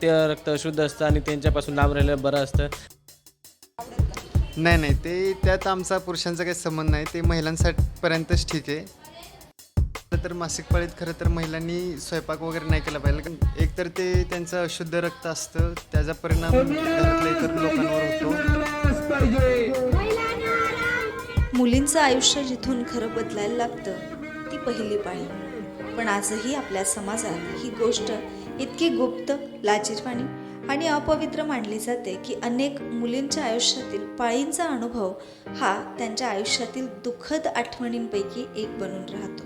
ते रक्त अशुद्ध असतं आणि त्यांच्यापासून लांब राहिलं बरं असतं. नाही ते त्यात आमचा पुरुषांचा काही संबंध नाही, ते महिलांसाठी पर्यंतच ठीक आहे. तर मासिक पाळीत खरं तर महिलांनी स्वयंपाक वगैरे नाही केला पाहिजे, कारण एकतर ते त्यांचं अशुद्ध रक्त असतं, त्याचा परिणाम घरातल्या इतर लोकांवर होतो. मुलींचं आयुष्य जिथून खरं बदलायला लागतं ती पहिली पाळी. पण आजही आपल्या समाजात ही गोष्ट इतकी गुप्त, लाजिरवाणी आणि अपवित्र मानली जाते की अनेक मुलींच्या आयुष्यातील पाळींचा अनुभव हा त्यांच्या आयुष्यातील दुःखद आठवणींपैकी एक बनून राहतो.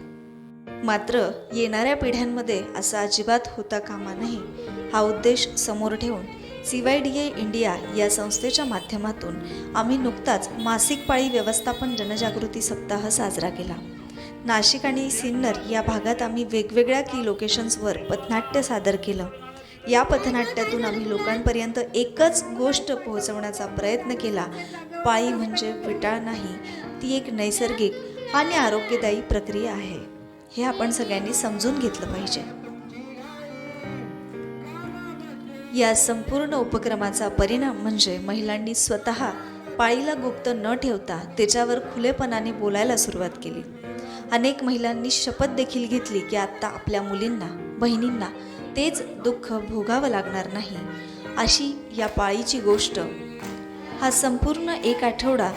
मात्र येणाऱ्या पिढ्यांमध्ये असं अजिबात होता कामा नये हा उद्देश समोर ठेवून CYDA इंडिया या संस्थेच्या माध्यमातून आम्ही नुकताच मासिक पाळी व्यवस्थापन जनजागृती सप्ताह साजरा केला. नाशिक आणि सिन्नर या भागात आम्ही वेगवेगळ्या की लोकेशन्सवर पथनाट्य सादर केलं. या पथनाट्यातून आम्ही लोकांपर्यंत एकच गोष्ट पोहोचवण्याचा प्रयत्न केला. पाळी म्हणजे विटाळ नाही, ती एक नैसर्गिक आणि आरोग्यदायी प्रक्रिया आहे. हे आपण सगळ्यांनी समजून घेतलं पाहिजे. या संपूर्ण उपक्रमाचा परिणाम म्हणजे महिलांनी स्वतः पाळीला गुप्त न ठेवता त्याच्यावर खुलेपणाने बोलायला सुरुवात केली. अनेक महिलांनी शपथ देखील घेतली की आता आपल्या मुलींना, बहिणींना तेच दुःख भोगावं लागणार नाही. अशी या पाळीची गोष्ट हा संपूर्ण एक आठवडा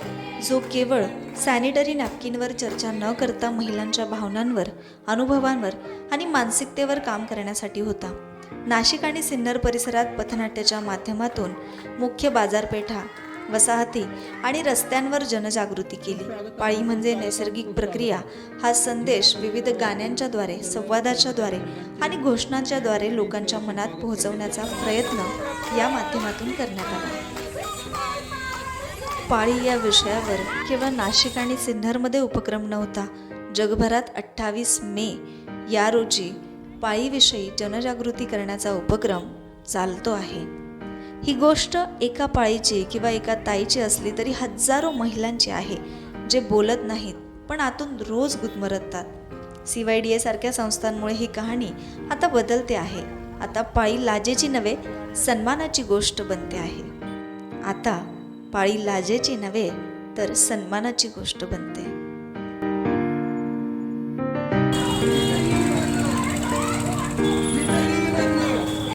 जो केवळ सॅनिटरी नॅपकिनवर चर्चा न करता महिलांच्या भावनांवर, अनुभवांवर आणि मानसिकतेवर काम करण्यासाठी होता. नाशिक आणि सिन्नर परिसरात पथनाट्याच्या माध्यमातून मुख्य बाजारपेठा, वसाहती आणि रस्त्यांवर जनजागृती केली. पाळी म्हणजे नैसर्गिक प्रक्रिया हा संदेश विविध गाण्यांच्याद्वारे, संवादाच्याद्वारे आणि घोषणांच्याद्वारे लोकांच्या मनात पोहोचवण्याचा प्रयत्न या माध्यमातून करण्यात आला. पाळी या विषयावर केवळ नाशिक आणि सिन्नरमध्ये उपक्रम नव्हता. जगभरात 28 मे या रोजी पाळीविषयी जनजागृती करण्याचा उपक्रम चालतो आहे. ही गोष्ट एका पाळीची किंवा एका ताईची असली तरी हजारो महिलांची आहे जे बोलत नाहीत पण आतून रोज गुदमरतात. CYDA सारख्या संस्थांमुळे ही कहाणी आता बदलते आहे. आता पाळी लाजेची नव्हे, सन्मानाची गोष्ट बनते आहे. आता पाळी लाजेची नव्हे तर सन्मानाची गोष्ट बनते.